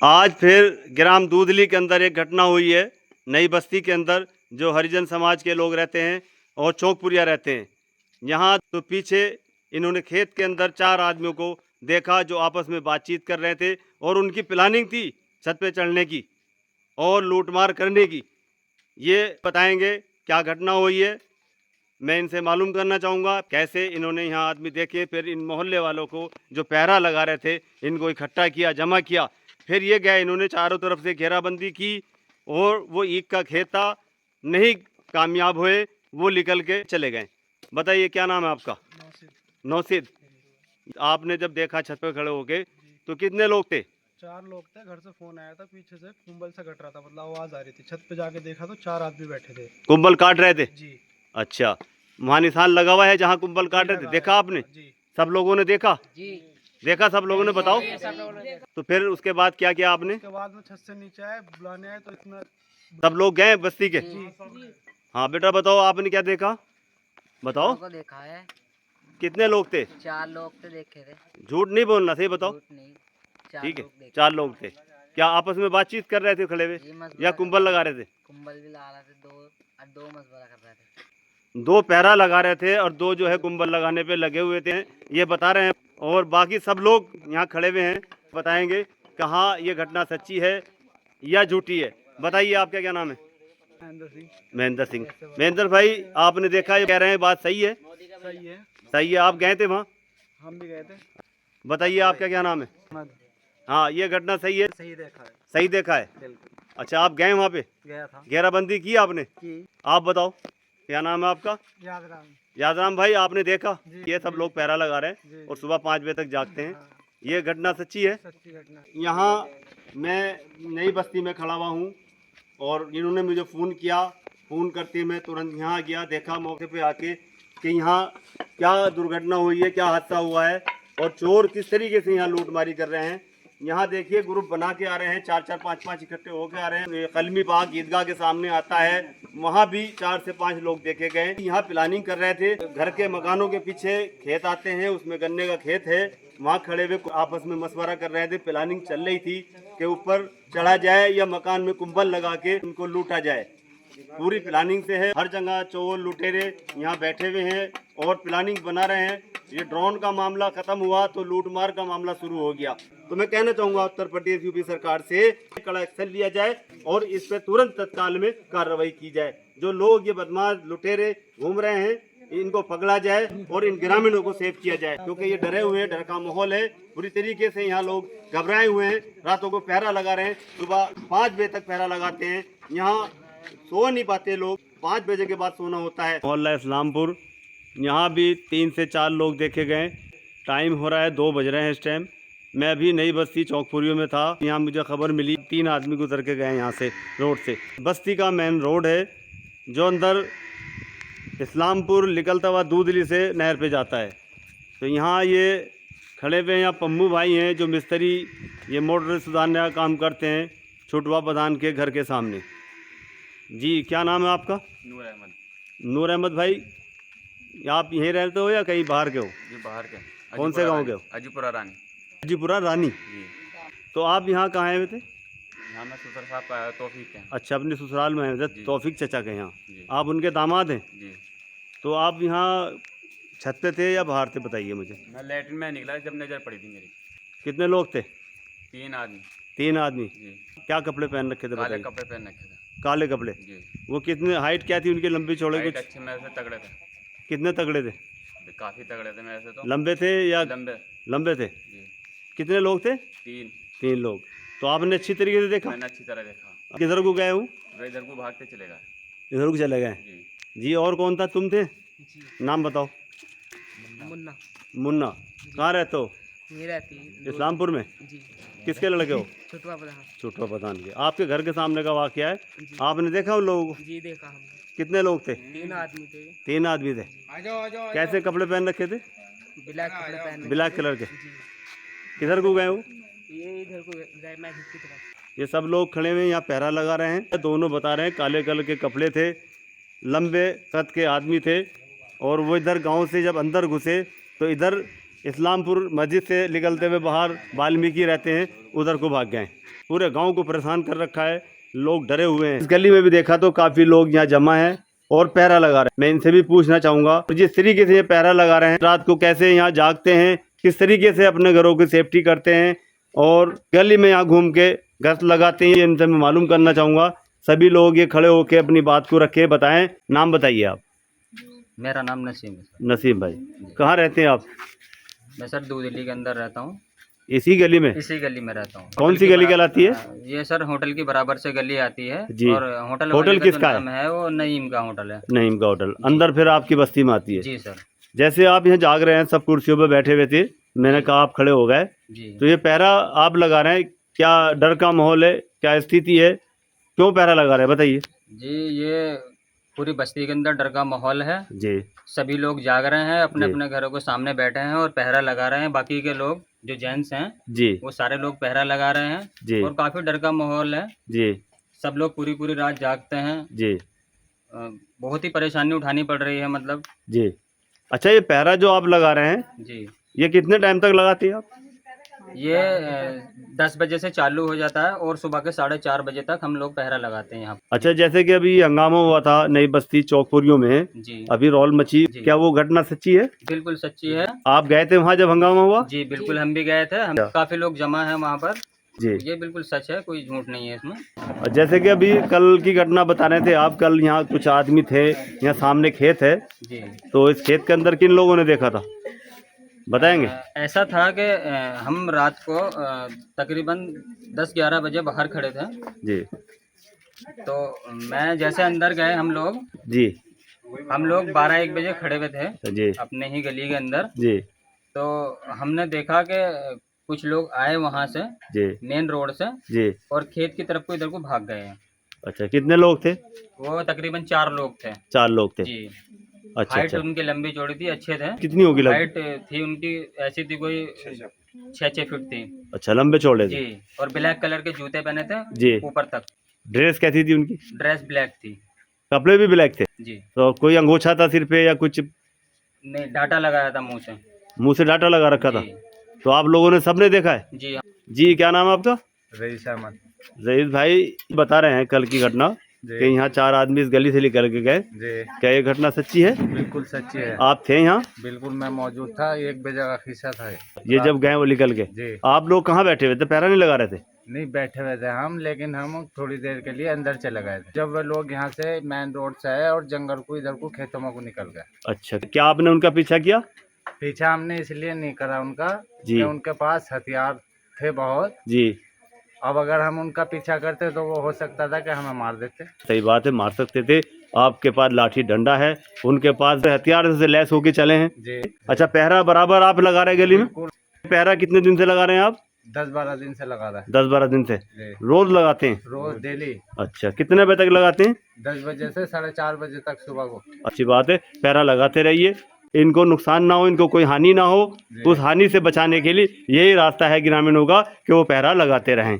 आज फिर ग्राम दूधली के अंदर एक घटना हुई है, नई बस्ती के अंदर, जो हरिजन समाज के लोग रहते हैं और चौकपुरिया रहते हैं। यहाँ तो पीछे इन्होंने खेत के अंदर 4 आदमियों को देखा जो आपस में बातचीत कर रहे थे और उनकी प्लानिंग थी छत पे चढ़ने की और लूटमार करने की। ये बताएंगे क्या घटना हुई है। मैं इनसे मालूम करना चाहूँगा कैसे इन्होंने यहाँ आदमी देखे, फिर इन मोहल्ले वालों को जो पहरा लगा रहे थे इनको इकट्ठा किया, जमा किया, फिर ये गए, इन्होंने चारों तरफ से घेराबंदी की और वो ईख का खेत था, नहीं कामयाब हुए, वो निकल के चले गए। बताइए क्या नाम है आपका? नौसिद। आपने जब देखा छत पर खड़े होके तो कितने लोग थे? 4 लोग थे। घर से फोन आया था, पीछे से कुंबल से कट रहा था, मतलब आवाज आ रही थी। छत पे जाके देखा तो 4 आदमी बैठे थे। कुंबल काट रहे थे जी। अच्छा, वहाँ निशान लगा हुआ है जहाँ कुंबल काट रहे थे, देखा आपने? जी। सब लोगों ने देखा? जी देखा सब लोगों ने, बताओ। तो फिर उसके बाद क्या किया आपने? उसके बाद में छत से नीचे आए, बुलाने आए तो इतना सब लोग गए बस्ती के? जी। हाँ बेटा बताओ, आपने क्या देखा, बताओ। को देखा है। कितने लोग थे? 4 लोग थे, देखे थे। झूठ नहीं बोलना, सही बताओ। झूठ नहीं, 4 ठीक है, लोग देखे। 4 लोग थे। क्या आपस में बातचीत कर रहे थे खड़े हुए जी, मशवरा या कर कुंबल रहे लगा रहे थे? कुंबल भी लगा रहे थे, दो मशवरा कर रहे थे। 2 पहरा लगा रहे थे और 2 जो है कुंबल लगाने पे लगे हुए थे, ये बता रहे हैं। और बाकी सब लोग यहाँ खड़े हुए हैं, बताएंगे कहाँ ये घटना सच्ची है या झूठी है। बताइए आपका क्या नाम है? महेंद्र सिंह। महेंद्र सिंह। महेंद्र भाई, आपने देखा, ये कह रहे हैं बात सही है? सही है। सही है। आप गए थे वहाँ? हम भी गए थे। बताइए आपका क्या नाम है? हाँ, ये घटना सही है? सही देखा है। सही देखा है। बिल्कुल। अच्छा, आप गए वहाँ पे? गया था। घेराबंदी की आपने? की। आप बताओ क्या नाम है आपका? यादराम। यादराम भाई, आपने देखा? जी, ये सब लोग पहरा लगा रहे हैं और सुबह 5 बजे तक जागते हैं। हाँ। ये घटना सच्ची है? सच्ची घटना। यहाँ मैं नई बस्ती में खड़ा हुआ हूँ और इन्होंने मुझे फ़ोन किया। फ़ोन करते मैं तुरंत यहाँ गया, देखा मौके पे आके कि यहाँ क्या दुर्घटना हुई है, क्या हादसा हुआ है और चोर किस तरीके से यहाँ लूटमारी कर रहे हैं। यहाँ देखिए, ग्रुप बना के आ रहे हैं, 4-4, 5-5 इकट्ठे होके आ रहे हैं। ये कलमी बाग ईदगाह के सामने आता है, वहाँ भी 4 से 5 लोग देखे गए। यहाँ प्लानिंग कर रहे थे। घर के मकानों के पीछे खेत आते हैं, उसमें गन्ने का खेत है, वहाँ खड़े हुए आपस में मशवरा कर रहे थे। प्लानिंग चल रही थी कि ऊपर चढ़ा जाए या मकान में कुंबल लगा के उनको लूटा जाए। पूरी प्लानिंग से है। हर जगह चोर लुटेरे यहाँ बैठे हुए हैं और प्लानिंग बना रहे हैं। ये ड्रोन का मामला खत्म हुआ तो लूटमार का मामला शुरू हो गया। तो मैं कहना चाहूँगा उत्तर प्रदेश यूपी सरकार से कड़ा एक्शन लिया जाए और इस पर तुरंत तत्काल में कार्रवाई की जाए। जो लोग ये बदमाश लुटेरे घूम रहे हैं, इनको पकड़ा जाए और इन ग्रामीणों को सेव किया जाए, क्योंकि ये डरे हुए हैं, डर का माहौल है। पूरी तरीके से यहाँ लोग घबराए हुए हैं। रातों को पहरा लगा रहे हैं, सुबह 5 बजे तक पहरा लगाते हैं। यहाँ सो नहीं पाते लोग, 5 बजे के बाद सोना होता है। मोहल्ला इस्लामपुर, यहाँ भी 3 से 4 लोग देखे गए। टाइम हो रहा है 2 बज रहे हैं इस टाइम। मैं अभी नई बस्ती चौकपुरियों में था। यहाँ मुझे खबर मिली 3 आदमी गुजर के गए यहाँ से, रोड से। बस्ती का मेन रोड है जो अंदर इस्लामपुर निकलता हुआ दूधली से नहर पे जाता है। तो यहाँ ये खड़े हुए यहाँ पम्मू भाई हैं जो मिस्त्री, ये मोटर सुधारने का काम करते हैं छुटवा प्रधान के घर के सामने। जी, क्या नाम है आपका? नूर अहमद। नूर अहमद भाई, आप यहीं रहते हो या कहीं बाहर के हो? जी, बाहर के। कौन से गांव के हो? अजीपुरा रानी। अजीपुरा रानी। जी। तो आप यहाँ कहाँ आए हुए थे? यहाँ मैं ससुर साहब का आया, तौफीक के। अच्छा, अपने ससुराल में आए हुए थे, जी। तौफीक चचा के यहाँ। जी। आप उनके दामाद हैं? जी। तो आप यहाँ छत पे थे या बाहर थे, बताइए मुझे। मैं लैट्रिन में निकला जब नज़र पड़ी थी मेरी। कितने लोग थे? 3 आदमी। 3 आदमी। जी। क्या कपड़े पहन रखे थे, काले बताइए? कपड़े पहन रखे थे। काले कपड़े। जी। वो कितने, हाइट क्या थी उनकी, लंबी चौड़े हाइट कुछ? अच्छे मेरे से तगड़े थे। कितने तगड़े थे? काफ़ी तगड़े थे मेरे से तो। लंबे थे या? लंबे। लंबे थे। जी। कितने लोग थे? 3 लोग। तो आपने अच्छी तरीके से देखा? मैंने अच्छी तरह देखा। किधर को गए हूँ? वे इधर को भागते चले गए। इधर को चले गए। जी। जी, और कौन था? तुम थे? जी। नाम बताओ। मुन्ना। मुन्ना। कहाँ रहते हो? ये रहती इस्लामपुर में। जी। किसके लड़के हो? छुटवा प्रधान। छुटवा प्रधान के। आपके घर के सामने का वाकया है, जी। आपने देखा उन लोगों को? जी, देखा हमने। कितने लोग थे? 3 आदमी थे। 3 आदमी थे। कैसे कपड़े पहन रखे थे? ब्लैक कपड़े पहने। ब्लैक कलर के। जी। किधर को गए वो? ये इधर को गए, मैं की तरफ। ये सब लोग खड़े हुए यहाँ पहरा लगा रहे हैं। दोनों बता रहे हैं काले कलर के कपड़े थे, लंबे कद के आदमी थे और वो इधर गांव से जब अंदर घुसे तो इधर इस्लामपुर मस्जिद से निकलते हुए बाहर वाल्मीकि रहते हैं, उधर को भाग गए। पूरे गांव को परेशान कर रखा है, लोग डरे हुए हैं। इस गली में भी देखा तो काफ़ी लोग यहाँ जमा हैं और पहरा लगा रहे हैं। मैं इनसे भी पूछना चाहूँगा जिस तरीके से ये पहरा लगा रहे हैं, रात को कैसे यहाँ जागते हैं, किस तरीके से अपने घरों की सेफ्टी करते हैं और गली में यहाँ घूम के गश्त लगाते हैं, इनसे मैं मालूम करना चाहूँगा। सभी लोग ये खड़े होकर अपनी बात को रखे, बताएं। नाम बताइए आप। मेरा नाम नसीम है सर। नसीम भाई, कहाँ रहते हैं आप? मैं सर दूध दिल्ली के अंदर रहता हूँ, इसी गली में? इसी गली में रहता हूँ। कौन सी गली कहलाती है? ये सर होटल की बराबर से गली आती है जी। और होटल होटल का किसका जो नाम है वो नईम का होटल है। नईम का होटल अंदर फिर आपकी बस्ती में आती है? जी सर। जैसे आप यहाँ जाग रहे हैं, सब कुर्सियों पे बैठे हुए थे, मैंने कहा आप खड़े हो गए, जी। तो ये पहरा आप लगा रहे हैं, क्या डर का माहौल है, क्या स्थिति है, क्यों पहरा लगा रहे हैं, बताइए। जी ये पूरी बस्ती के अंदर डर का माहौल है जी सभी लोग जाग रहे हैं, अपने जी। अपने घरों के सामने बैठे हैं और पहरा लगा रहे हैं। बाकी के लोग जो जेंट्स हैं जी वो सारे लोग पहरा लगा रहे हैं जी और काफ़ी डर का माहौल है। जी सब लोग पूरी पूरी रात जागते हैं। जी बहुत ही परेशानी उठानी पड़ रही है मतलब। जी। अच्छा, ये पहरा जो आप लगा रहे हैं, जी ये कितने टाइम तक लगाते हैं आप? ये 10 बजे से चालू हो जाता है और सुबह के 4:30 बजे तक हम लोग पहरा लगाते हैं यहाँ। अच्छा, जैसे कि अभी हंगामा हुआ था नई बस्ती चौकपुरियों में, जी अभी रौल मची, जी। क्या वो घटना सच्ची है? बिल्कुल सच्ची है। आप गए थे वहाँ जब हंगामा हुआ? जी बिल्कुल, हम भी गए थे, हम काफ़ी लोग जमा हैं वहाँ पर। जी। ये बिल्कुल सच है, कोई झूठ नहीं है इसमें। और जैसे कि अभी कल की घटना बता रहे थे आप, कल यहाँ कुछ आदमी थे, यहाँ सामने खेत है, जी। तो इस खेत के अंदर किन लोगों ने देखा था, बताएंगे? ऐसा था कि हम रात को तकरीबन 10-11 बजे बाहर खड़े थे। जी तो मैं जैसे अंदर गए हम लोग जी 12-1 बजे खड़े हुए थे जी अपने ही गली के अंदर। जी तो हमने देखा कि कुछ लोग आए वहाँ से जी मेन रोड से जी। और खेत की तरफ को इधर को भाग गए हैं। अच्छा, कितने लोग थे? वो तकरीबन 4 लोग थे। 4 लोग थे। जी। अच्छा हाइट अच्छा। उनकी लंबी चौड़ी थी, अच्छे थे। कितनी होगी हाइट थी उनकी ऐसी थी कोई 6-6 फीट थी। अच्छा, लंबे चौड़े थे। जी। और ब्लैक कलर के जूते पहने थे जी। ऊपर तक। ड्रेस कैसी थी उनकी? ड्रेस ब्लैक थी। कपड़े भी ब्लैक थे? जी। तो कोई अंगोछा था सिर पे या कुछ? नहीं, डाटा लगाया था मुंह से। मुंह से डाटा लगा रखा था? जी। तो आप लोगों ने सबने देखा है? जी हाँ। जी, क्या नाम है आपका? रईस अहमद। रईस भाई बता रहे हैं कल की घटना जी। कि यहाँ 4 आदमी इस गली से निकल के गए, जी क्या ये घटना सच्ची है? बिल्कुल सच्ची है। आप थे यहाँ? बिल्कुल मैं मौजूद था, 1 बजे का किस्सा था ये जब गए वो निकल के? जी। आप लोग कहाँ बैठे हुए थे, पहरा नहीं लगा रहे थे? नहीं बैठे हुए थे हम, लेकिन हम थोड़ी देर के लिए अंदर चले गए थे जब वे लोग यहाँ से मेन रोड से आए और जंगल को इधर को खेतों में को निकल गए। अच्छा, क्या आपने उनका पीछा किया? पीछा हमने इसलिए नहीं करा उनका जी। कि उनके पास हथियार थे बहुत। जी, अब अगर हम उनका पीछा करते तो वो हो सकता था कि हमें मार देते। सही बात है, मार सकते थे। आपके पास लाठी डंडा है, उनके पास हथियार से लैस होके चले हैं। जी। अच्छा, पहरा बराबर आप लगा रहे हैं गली में? बिल्कुल। पहरा कितने दिन से लगा रहे हैं आप? 10-12 दिन से लगा रहा है। 10-12 दिन से जी। रोज लगाते हैं? रोज डेली अच्छा, कितने बजे तक लगाते हैं? 10 बजे से 4:30 बजे तक सुबह को। अच्छी बात है, पहरा लगाते रहिए, इनको नुकसान ना हो, इनको कोई हानि ना हो। उस हानि से बचाने के लिए यही रास्ता है ग्रामीणों का कि वो पहरा लगाते रहें।